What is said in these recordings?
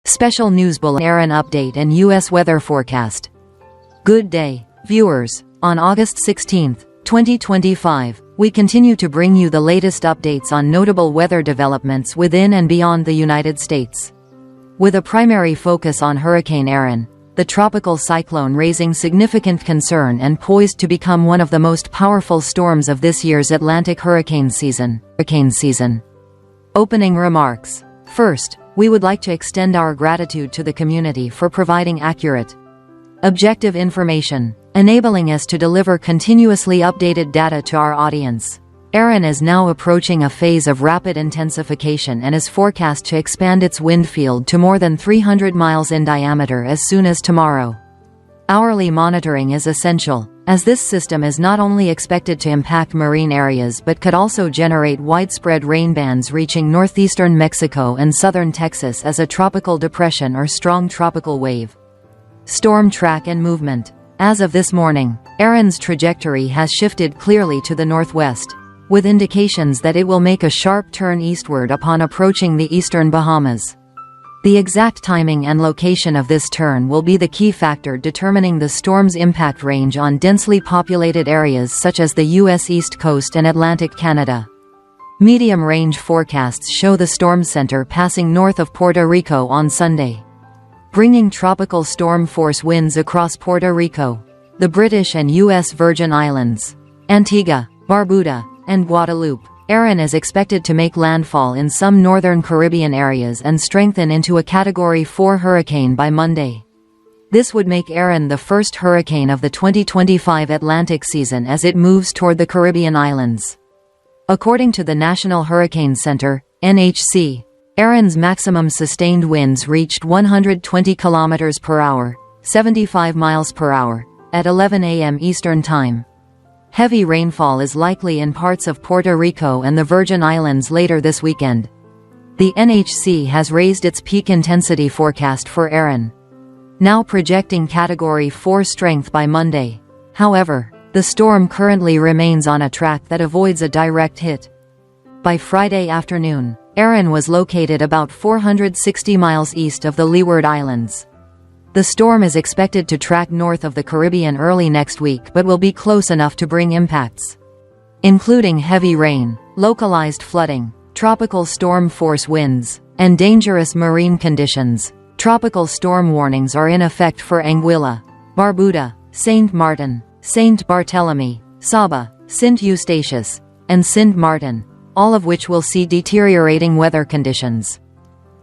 Special News Bulletin Erin update and U.S. weather forecast. Good day, viewers. On August 16, 2025, we continue to bring you the latest updates on notable weather developments within and beyond the United States. With a primary focus on Hurricane Erin, the tropical cyclone raising significant concern and poised to become one of the most powerful storms of this year's Atlantic hurricane season. Opening remarks. First, we would like to extend our gratitude to the community for providing accurate, objective information, enabling us to deliver continuously updated data to our audience. Erin is now approaching a phase of rapid intensification and is forecast to expand its wind field to more than 300 miles in diameter as soon as tomorrow. Hourly monitoring is essential, as this system is not only expected to impact marine areas but could also generate widespread rain bands reaching northeastern Mexico and southern Texas as a tropical depression or strong tropical wave. Storm track and movement. As of this morning, Erin's trajectory has shifted clearly to the northwest, with indications that it will make a sharp turn eastward upon approaching the eastern Bahamas. The exact timing and location of this turn will be the key factor determining the storm's impact range on densely populated areas such as the U.S. East Coast and Atlantic Canada. Medium-range forecasts show the storm center passing north of Puerto Rico on Sunday, bringing tropical storm-force winds across Puerto Rico, the British and U.S. Virgin Islands, Antigua, Barbuda, and Guadeloupe. Erin is expected to make landfall in some northern Caribbean areas and strengthen into a Category 4 hurricane by Monday. This would make Erin the first hurricane of the 2025 Atlantic season as it moves toward the Caribbean islands. According to the National Hurricane Center, NHC, Erin's maximum sustained winds reached 120 km per hour, 75 miles per hour, at 11 a.m. Eastern Time. Heavy rainfall is likely in parts of Puerto Rico and the Virgin Islands later this weekend. The NHC has raised its peak intensity forecast for Erin, now projecting Category 4 strength by Monday. However, the storm currently remains on a track that avoids a direct hit. By Friday afternoon, Erin was located about 460 miles east of the Leeward Islands. The storm is expected to track north of the Caribbean early next week but will be close enough to bring impacts, including heavy rain, localized flooding, tropical storm force winds, and dangerous marine conditions. Tropical storm warnings are in effect for Anguilla, Barbuda, Saint Martin, Saint Barthélemy, Saba, Saint Eustatius, and Saint Martin, all of which will see deteriorating weather conditions.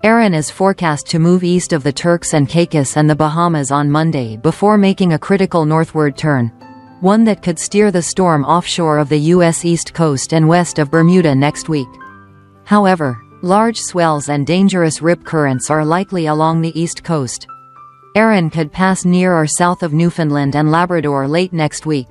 Erin is forecast to move east of the Turks and Caicos and the Bahamas on Monday before making a critical northward turn, one that could steer the storm offshore of the U.S. East Coast and west of Bermuda next week. However, large swells and dangerous rip currents are likely along the east coast. Erin could pass near or south of Newfoundland and Labrador late next week.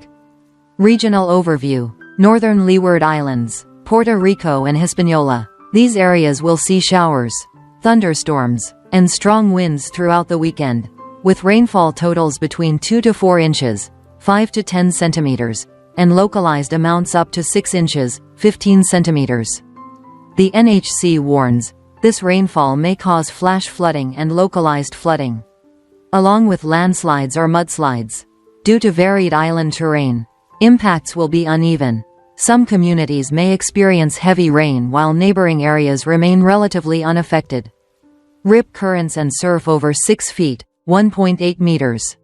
Regional overview. Northern Leeward Islands, Puerto Rico and Hispaniola. These areas will see showers, thunderstorms, and strong winds throughout the weekend, with rainfall totals between 2 to 4 inches, 5 to 10 centimeters, and localized amounts up to 6 inches, 15 centimeters. The NHC warns, this rainfall may cause flash flooding and localized flooding, along with landslides or mudslides. Due to varied island terrain, impacts will be uneven. Some communities may experience heavy rain while neighboring areas remain relatively unaffected. Rip currents and surf over 6 feet, 1.8 meters,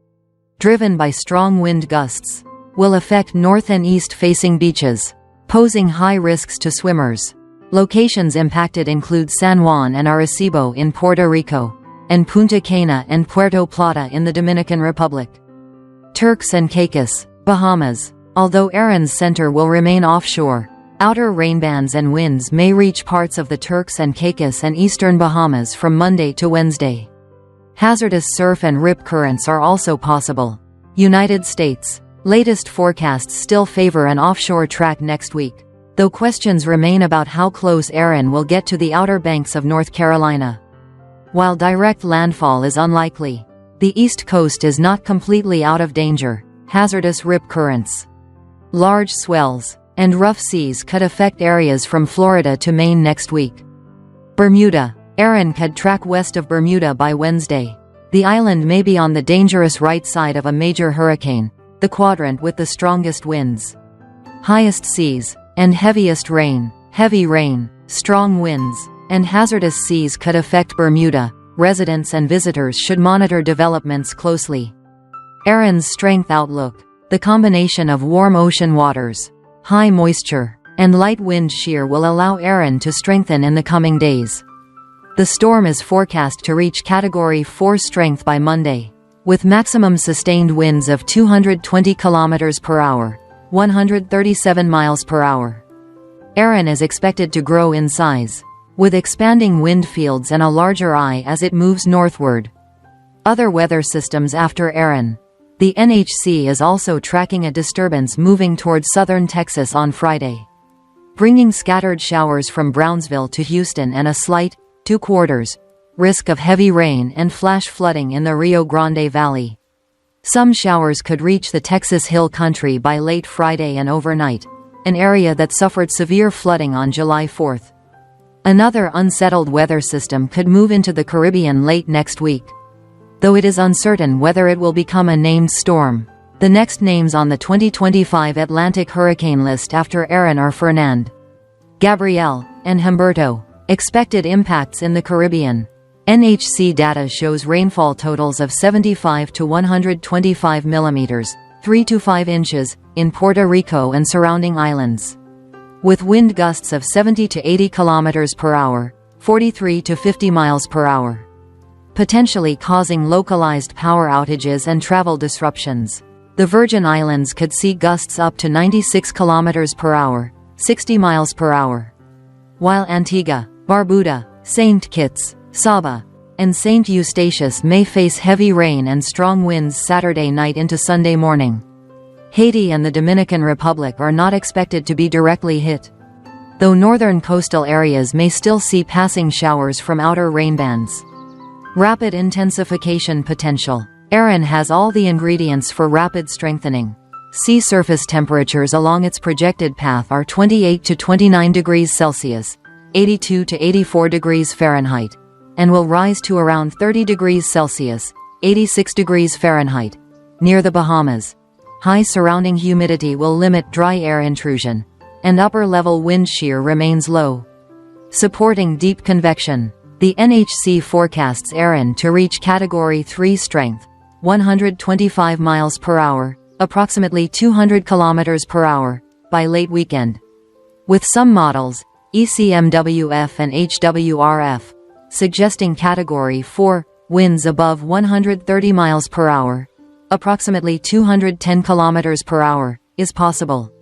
driven by strong wind gusts, will affect north and east-facing beaches, posing high risks to swimmers. Locations impacted include San Juan and Arecibo in Puerto Rico, and Punta Cana and Puerto Plata in the Dominican Republic. Turks and Caicos, Bahamas. Although Erin's center will remain offshore, outer rainbands and winds may reach parts of the Turks and Caicos and eastern Bahamas from Monday to Wednesday. Hazardous surf and rip currents are also possible. United States. Latest forecasts still favor an offshore track next week, though questions remain about how close Erin will get to the outer banks of North Carolina. While direct landfall is unlikely, the East Coast is not completely out of danger. Hazardous rip currents, large swells, and rough seas could affect areas from Florida to Maine next week. Bermuda. Erin could track west of Bermuda by Wednesday. The island may be on the dangerous right side of a major hurricane, the quadrant with the strongest winds, highest seas, and heaviest rain. Heavy rain, strong winds, and hazardous seas could affect Bermuda. Residents and visitors should monitor developments closely. Erin's strength outlook. The combination of warm ocean waters, high moisture, and light wind shear will allow Erin to strengthen in the coming days. The storm is forecast to reach Category 4 strength by Monday, with maximum sustained winds of 220 km per hour, 137 miles per hour. Erin is expected to grow in size, with expanding wind fields and a larger eye as it moves northward. Other weather systems after Erin. The NHC is also tracking a disturbance moving toward southern Texas on Friday, bringing scattered showers from Brownsville to Houston and a slight, 2/4, risk of heavy rain and flash flooding in the Rio Grande Valley. Some showers could reach the Texas Hill Country by late Friday and overnight, an area that suffered severe flooding on July 4. Another unsettled weather system could move into the Caribbean late next week, though it is uncertain whether it will become a named storm. The next names on the 2025 Atlantic hurricane list after Erin are Fernand, Gabrielle, and Humberto. Expected impacts in the Caribbean. NHC data shows rainfall totals of 75 to 125 millimeters, 3 to 5 inches, in Puerto Rico and surrounding islands, with wind gusts of 70 to 80 kilometers per hour, 43 to 50 miles per hour, potentially causing localized power outages and travel disruptions. The Virgin Islands could see gusts up to 96 kilometers per hour, 60 miles per hour, while Antigua, Barbuda, St. Kitts, Saba, and St. Eustatius may face heavy rain and strong winds Saturday night into Sunday morning. Haiti and the Dominican Republic are not expected to be directly hit, though northern coastal areas may still see passing showers from outer rain bands. Rapid intensification potential. Erin has all the ingredients for rapid strengthening. Sea surface temperatures along its projected path are 28 to 29 degrees Celsius, 82 to 84 degrees Fahrenheit, and will rise to around 30 degrees Celsius, 86 degrees Fahrenheit, near the Bahamas. High surrounding humidity will limit dry air intrusion, and upper-level wind shear remains low, supporting deep convection. The NHC forecasts Erin to reach Category 3 strength, 125 miles per hour, approximately 200 kilometers per hour, by late weekend, with some models, ECMWF and HWRF, suggesting Category 4, winds above 130 miles per hour, approximately 210 kilometers per hour, is possible.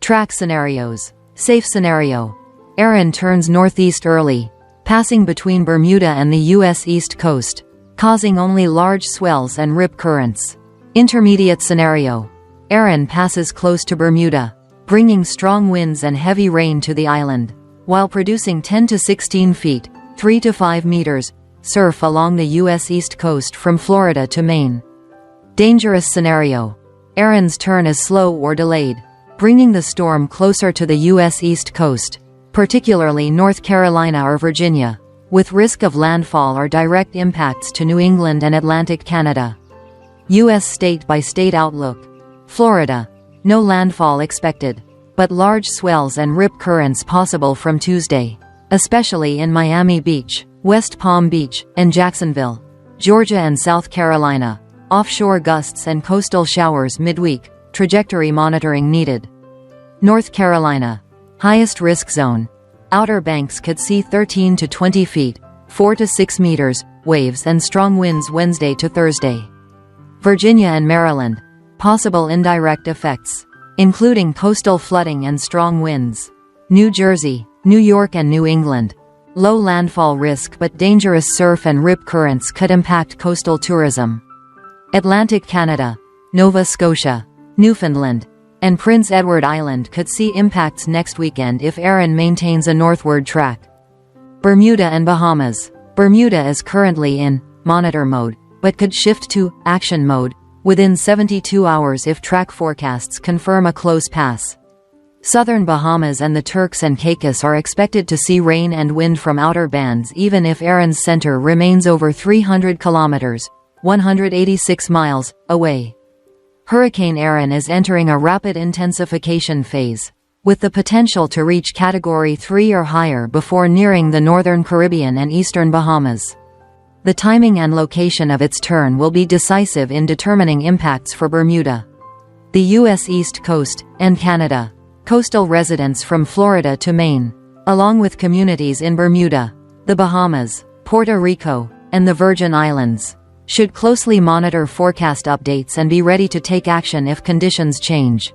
Track scenarios. Safe scenario. Erin turns northeast early, passing between Bermuda and the U.S. East Coast, causing only large swells and rip currents. Intermediate scenario. Erin passes close to Bermuda, bringing strong winds and heavy rain to the island, while producing 10 to 16 feet, 3 to 5 meters, surf along the U.S. East Coast from Florida to Maine. Dangerous scenario. Erin's turn is slow or delayed, bringing the storm closer to the U.S. East Coast, particularly North Carolina or Virginia, with risk of landfall or direct impacts to New England and Atlantic Canada. U.S. state-by-state outlook. Florida. No landfall expected, but large swells and rip currents possible from Tuesday, especially in Miami Beach, West Palm Beach, and Jacksonville. Georgia and South Carolina. Offshore gusts and coastal showers midweek, trajectory monitoring needed. North Carolina. Highest risk zone. Outer Banks could see 13 to 20 feet, 4 to 6 meters, waves and strong winds Wednesday to Thursday. Virginia and Maryland. Possible indirect effects, including coastal flooding and strong winds. New Jersey, New York and New England. Low landfall risk but dangerous surf and rip currents could impact coastal tourism. Atlantic Canada, Nova Scotia, Newfoundland, and Prince Edward Island could see impacts next weekend if Erin maintains a northward track. Bermuda and Bahamas. Bermuda is currently in monitor mode, but could shift to action mode within 72 hours if track forecasts confirm a close pass. Southern Bahamas and the Turks and Caicos are expected to see rain and wind from outer bands even if Erin's center remains over 300 kilometers (186 miles) away. Hurricane Erin is entering a rapid intensification phase, with the potential to reach Category 3 or higher before nearing the northern Caribbean and eastern Bahamas. The timing and location of its turn will be decisive in determining impacts for Bermuda, the U.S. East Coast, and Canada. Coastal residents from Florida to Maine, along with communities in Bermuda, the Bahamas, Puerto Rico, and the Virgin Islands, should closely monitor forecast updates and be ready to take action if conditions change.